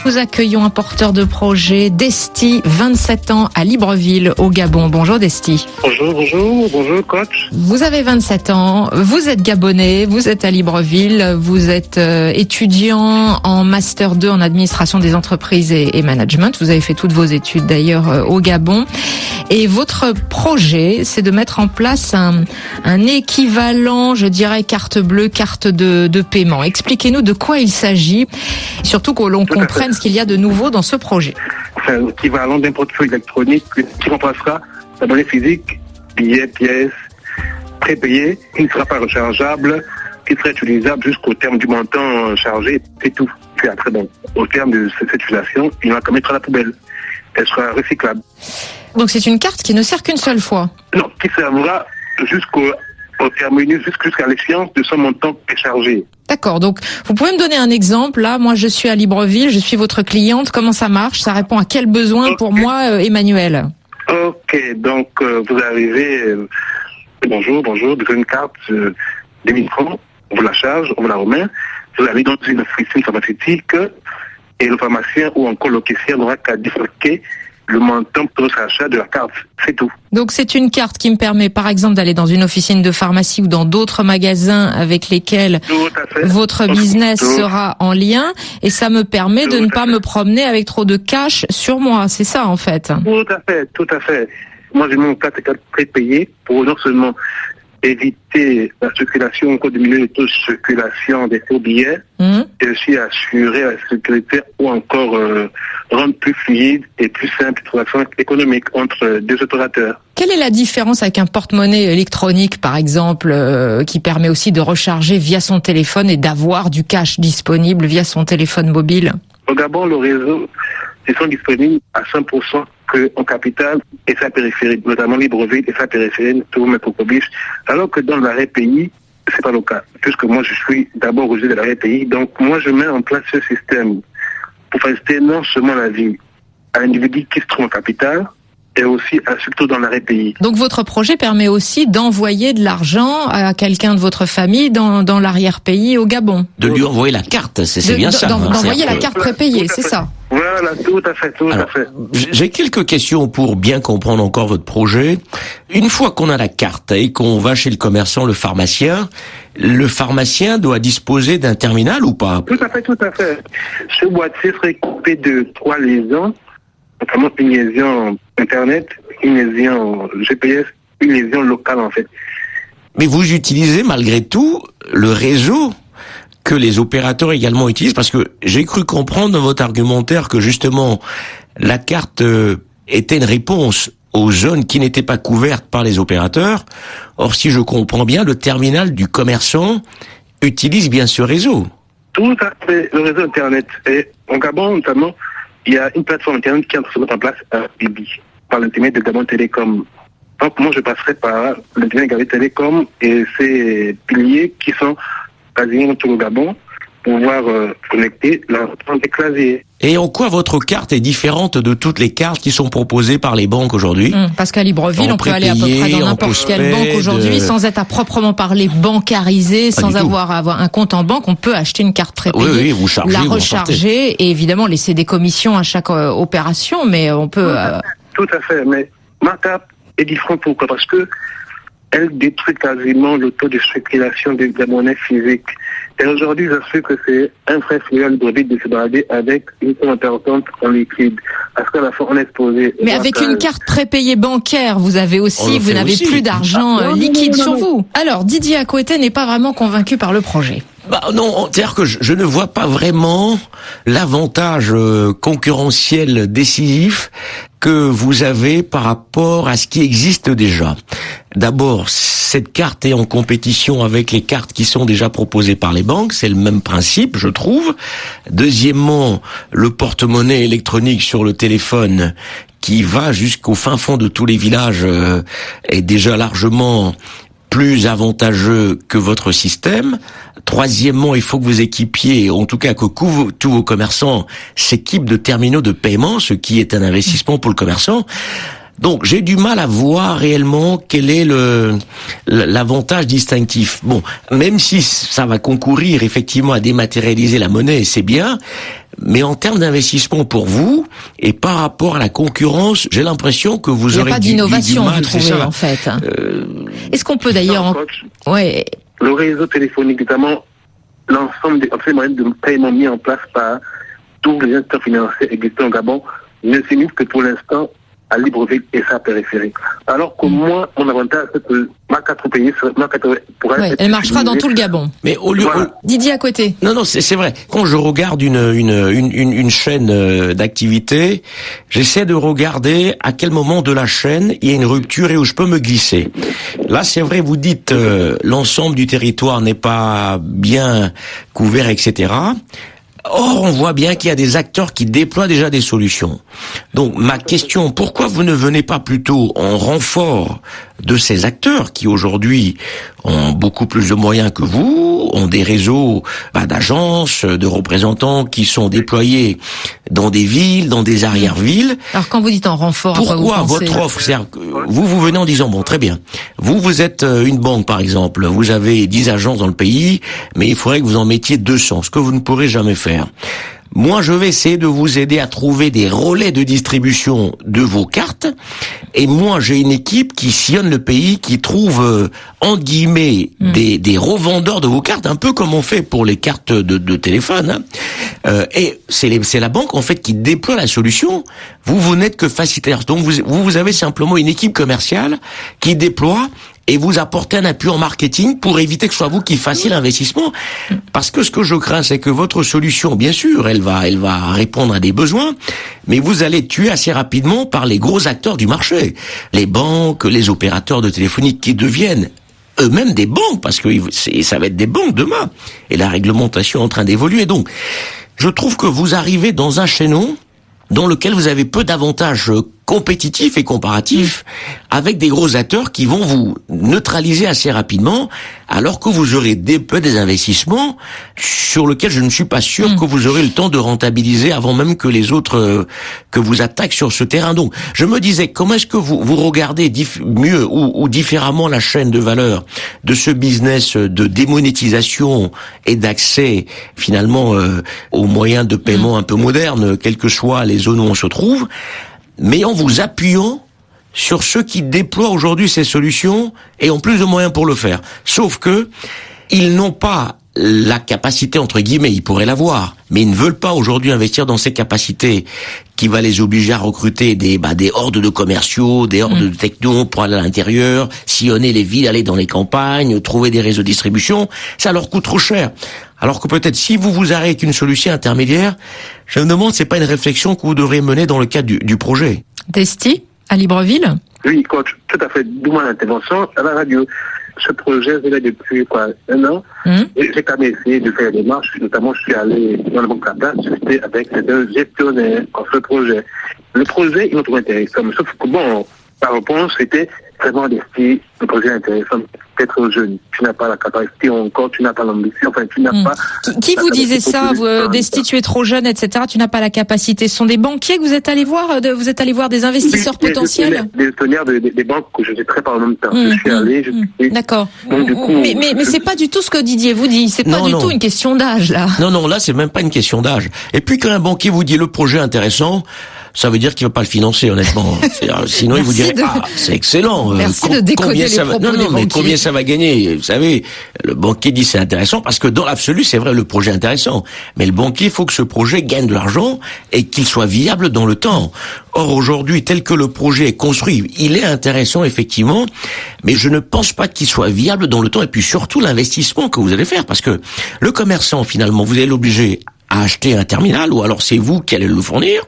Nous accueillons un porteur de projet, Desti, 27 ans, à Libreville, au Gabon. Bonjour Desti. Bonjour coach. Vous avez 27 ans, vous êtes gabonais, vous êtes à Libreville, vous êtes étudiant en Master 2 en administration des entreprises et management. Vous avez fait toutes vos études d'ailleurs au Gabon. Et votre projet, c'est de mettre en place un équivalent, je dirais, carte bleue, carte de paiement. Expliquez-nous de quoi il s'agit, surtout que l'on comprenne ce qu'il y a de nouveau dans ce projet. C'est un équivalent d'un portefeuille électronique qui remplacera la monnaie physique, billets, pièces, prépayés, qui ne sera pas rechargeable, qui sera utilisable jusqu'au terme du montant chargé, c'est tout. Puis après, bon, au terme de cette utilisation, il va mettre à la poubelle. Elle sera recyclable. Donc c'est une carte qui ne sert qu'une seule fois? Non, qui servira jusqu'au terminus, jusqu'à l'échéance de son montant chargé. D'accord, donc vous pouvez me donner un exemple? Là, moi je suis à Libreville, je suis votre cliente, comment ça marche? Ça répond à quel besoin pour moi, Emmanuel? Ok, donc vous arrivez, bonjour, vous avez une carte de 1000 francs, on vous la charge, on vous la remet, vous allez dans une officine pharmaceutique et le pharmacien ou encore le caissier n'aura qu'à défalquer le montant pour l'achat de la carte, c'est tout. Donc c'est une carte qui me permet par exemple d'aller dans une officine de pharmacie ou dans d'autres magasins avec lesquels votre business sera en lien, et ça me permet de ne pas me promener avec trop de cash sur moi, c'est ça en fait? Tout à fait. Moi j'ai mon carte prépayée pour non seulement éviter la circulation, encore diminuer le taux de circulation des faux billets, et aussi assurer la sécurité ou encore rendre plus fluide et plus simple la transaction économique entre deux opérateurs. Quelle est la différence avec un porte-monnaie électronique, par exemple, qui permet aussi de recharger via son téléphone et d'avoir du cash disponible via son téléphone mobile? Au Gabon, le réseau, ils sont disponibles à 100% en capitale et sa périphérie, notamment Libreville et sa périphérie, tout métropolis, alors que dans l'arrêt pays, c'est pas le cas, puisque moi je suis d'abord originaire de l'arrêt pays, donc moi je mets en place ce système pour faciliter non seulement la vie à l'individu qui se trouve en capitale, et aussi surtout dans l'arrêt pays. Donc votre projet permet aussi d'envoyer de l'argent à quelqu'un de votre famille dans l'arrière-pays au Gabon. De lui envoyer la carte, c'est bien ça. D'envoyer la carte prépayée, c'est ça. Voilà, tout à fait. J'ai quelques questions pour bien comprendre encore votre projet. Une fois qu'on a la carte et qu'on va chez le commerçant, le pharmacien doit disposer d'un terminal ou pas? Tout à fait. Ce boîtier serait coupé de 3 liaisons, notamment une liaison Internet, une liaison GPS, une liaison locale en fait. Mais vous utilisez malgré tout le réseau que les opérateurs également utilisent, parce que j'ai cru comprendre dans votre argumentaire que justement la carte était une réponse aux zones qui n'étaient pas couvertes par les opérateurs. Or, si je comprends bien, le terminal du commerçant utilise bien ce réseau. Tout à fait, le réseau Internet. Et en Gabon notamment, il y a une plateforme Internet qui est en train de se mettre en place à Bibi, par l'intermédiaire de Gabon Télécom. Donc moi je passerai par l'intermédiaire de Gabon Télécom et ces piliers qui sont quasiment tout le Gabon pour pouvoir connecter l'ensemble des claviers. Et en quoi votre carte est différente de toutes les cartes qui sont proposées par les banques aujourd'hui? Parce qu'à Libreville, on peut aller à peu près dans n'importe quelle banque aujourd'hui sans être à proprement parler bancarisé, sans avoir un compte en banque. On peut acheter une carte prépayée, vous chargez, la recharger et évidemment laisser des commissions à chaque opération, mais on peut... Tout à fait, mais ma carte est différente. Pourquoi? Parce que elle détruit quasiment le taux de circulation de la monnaie physique. Et aujourd'hui, j'assure que c'est un vrai fléau de se balader avec une somme importante en liquide. Parce qu'à la fin, on est exposé. Mais avec une carte prépayée bancaire, vous n'avez plus d'argent liquide sur vous. Alors, Didier Akouete n'est pas vraiment convaincu par le projet. Non, c'est-à-dire que je ne vois pas vraiment l'avantage concurrentiel décisif que vous avez par rapport à ce qui existe déjà. D'abord, cette carte est en compétition avec les cartes qui sont déjà proposées par les banques, c'est le même principe, je trouve. Deuxièmement, le porte-monnaie électronique sur le téléphone qui va jusqu'au fin fond de tous les villages est déjà largement plus avantageux que votre système. Troisièmement, il faut que vous équipiez, en tout cas que tous vos commerçants s'équipent de terminaux de paiement, ce qui est un investissement pour le commerçant. Donc j'ai du mal à voir réellement quel est l'avantage distinctif. Bon, même si ça va concourir effectivement à dématérialiser la monnaie, c'est bien, mais en termes d'investissement pour vous et par rapport à la concurrence, j'ai l'impression que vous aurez du mal. Il n'y a pas d'innovation, vous trouvez, en fait. Est-ce qu'on peut d'ailleurs... Ouais. Le réseau téléphonique, notamment l'ensemble des moyens de paiement mis en place par tous les acteurs financiers existants au Gabon, ne se limite que pour l'instant à Libreville et sa périphérie. Alors que moi, mon avantage, c'est que ma carte pays pourrait être... Elle marchera dans tout le Gabon. Mais au lieu... Voilà. Didier à côté. Non, c'est vrai. Quand je regarde une chaîne d'activité, j'essaie de regarder à quel moment de la chaîne il y a une rupture et où je peux me glisser. Là, c'est vrai, vous dites l'ensemble du territoire n'est pas bien couvert, etc. Or, on voit bien qu'il y a des acteurs qui déploient déjà des solutions. Donc, ma question, pourquoi vous ne venez pas plutôt en renfort de ces acteurs qui aujourd'hui ont beaucoup plus de moyens que vous, ont des réseaux d'agences, de représentants qui sont déployés dans des villes, dans des arrière-villes. Alors quand vous dites en renfort, pourquoi votre offre, c'est-à-dire que vous venez en disant, bon, très bien, vous êtes une banque par exemple, vous avez 10 agences dans le pays, mais il faudrait que vous en mettiez 200, ce que vous ne pourrez jamais faire. Moi, je vais essayer de vous aider à trouver des relais de distribution de vos cartes. Et moi, j'ai une équipe qui sillonne le pays, qui trouve, entre guillemets, des revendeurs de vos cartes, un peu comme on fait pour les cartes de téléphone. Et c'est la banque, en fait, qui déploie la solution. Vous n'êtes que facilitaire. Donc, vous avez simplement une équipe commerciale qui déploie et vous apportez un appui en marketing pour éviter que ce soit vous qui fassiez l'investissement. Parce que ce que je crains, c'est que votre solution, bien sûr, elle va répondre à des besoins, mais vous allez tuer assez rapidement par les gros acteurs du marché. Les banques, les opérateurs de téléphonie qui deviennent eux-mêmes des banques, parce que ça va être des banques demain. Et la réglementation est en train d'évoluer. Donc, je trouve que vous arrivez dans un chaînon dans lequel vous avez peu d'avantages compétitifs et comparatifs avec des gros acteurs qui vont vous neutraliser assez rapidement, alors que vous aurez peu des investissements sur lesquels je ne suis pas sûr que vous aurez le temps de rentabiliser avant même que les autres que vous attaquent sur ce terrain. Donc, je me disais, comment est-ce que vous regardez mieux ou différemment la chaîne de valeur de ce business de démonétisation et d'accès finalement aux moyens de paiement un peu modernes, quelles que soient les zones où on se trouve, mais en vous appuyant sur ceux qui déploient aujourd'hui ces solutions et ont plus de moyens pour le faire. Sauf que ils n'ont pas la capacité, entre guillemets, ils pourraient l'avoir, mais ils ne veulent pas aujourd'hui investir dans ces capacités qui va les obliger à recruter des hordes de commerciaux, des hordes de technos pour aller à l'intérieur, sillonner les villes, aller dans les campagnes, trouver des réseaux de distribution. Ça leur coûte trop cher. Alors que peut-être si vous arrêtez une solution intermédiaire, je me demande, c'est pas une réflexion que vous devriez mener dans le cadre du projet. Desti, à Libreville? Oui, coach, tout à fait. D'où mon intervention à la radio. Ce projet, je l'ai depuis 1 an. Et j'ai quand même essayé de faire des démarches. Notamment, je suis allé dans le banque Capta, discuter avec un gestionnaire pour ce projet. Le projet, il m'a trouvé intéressant. Mais sauf que bon, la réponse était vraiment Desti, le projet intéressant. Peut-être jeune, tu n'as pas la capacité encore, tu n'as pas l'ambition, enfin, tu n'as pas... Qui vous disait ça, Desti, tu es trop jeune, etc., tu n'as pas la capacité? Ce sont des banquiers que vous êtes allés voir, vous êtes allés voir des investisseurs potentiels? Des gestionnaires des banques que je traite par le même temps. Je suis allé, D'accord. Donc, du coup, mais c'est pas du tout ce que Didier vous dit, c'est pas du tout une question d'âge, là. Non, là, c'est même pas une question d'âge. Et puis, quand un banquier vous dit le projet intéressant, ça veut dire qu'il va pas le financer, honnêtement. Sinon, il vous dirait, c'est excellent. Merci de décoder les propos des banquiers. Mais combien ça va gagner? Vous savez, le banquier dit c'est intéressant parce que dans l'absolu, c'est vrai, le projet est intéressant. Mais le banquier, il faut que ce projet gagne de l'argent et qu'il soit viable dans le temps. Or, aujourd'hui, tel que le projet est construit, il est intéressant, effectivement, mais je ne pense pas qu'il soit viable dans le temps et puis surtout l'investissement que vous allez faire parce que le commerçant, finalement, vous allez l'obliger à acheter un terminal, ou alors c'est vous qui allez le fournir,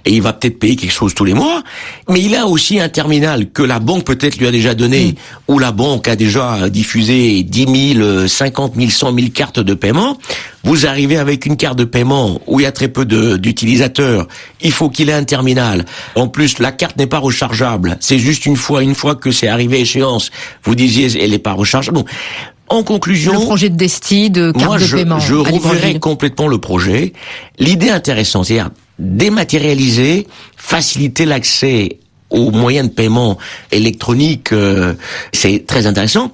et il va peut-être payer quelque chose tous les mois, mais il a aussi un terminal que la banque peut-être lui a déjà donné, ou la banque a déjà diffusé 10 000, 50 000, 100 000 cartes de paiement. Vous arrivez avec une carte de paiement où il y a très peu d'utilisateurs, il faut qu'il ait un terminal. En plus, la carte n'est pas rechargeable, c'est juste une fois que c'est arrivé à échéance, vous disiez elle n'est pas rechargeable. Bon. En conclusion, le projet de Desti de carte de paiement. Je reverrai complètement le projet. L'idée intéressante, c'est-à-dire dématérialiser, faciliter l'accès aux moyens de paiement électroniques, c'est très intéressant.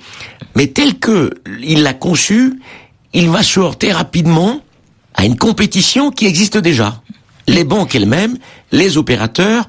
Mais tel que il l'a conçu, il va se heurter rapidement à une compétition qui existe déjà. Les banques elles-mêmes, les opérateurs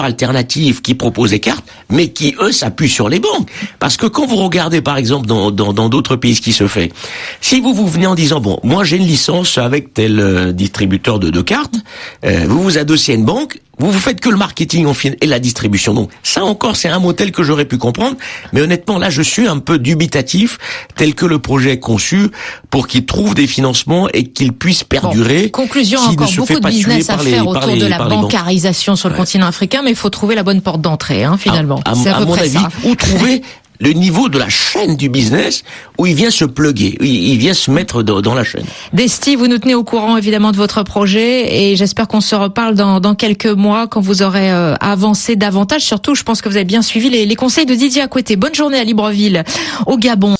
alternatifs qui proposent des cartes, mais qui, eux, s'appuient sur les banques. Parce que quand vous regardez, par exemple, dans d'autres pays ce qui se fait, si vous venez en disant, bon, moi j'ai une licence avec tel distributeur de cartes, vous vous adossez à une banque, vous faites que le marketing et la distribution. Donc ça encore, c'est un modèle que j'aurais pu comprendre, mais honnêtement, là, je suis un peu dubitatif, tel que le projet est conçu, pour qu'il trouve des financements et qu'il puisse perdurer. Conclusion, encore beaucoup de business à faire autour de la bancarisation sur le continent africain, mais il faut trouver la bonne porte d'entrée, finalement. C'est à peu près ça. Où trouver le niveau de la chaîne du business où il vient se plugger, il vient se mettre dans la chaîne. Desti, vous nous tenez au courant évidemment de votre projet et j'espère qu'on se reparle dans quelques mois quand vous aurez avancé davantage. Surtout, je pense que vous avez bien suivi les conseils de Didier Akwete. Bonne journée à Libreville, au Gabon.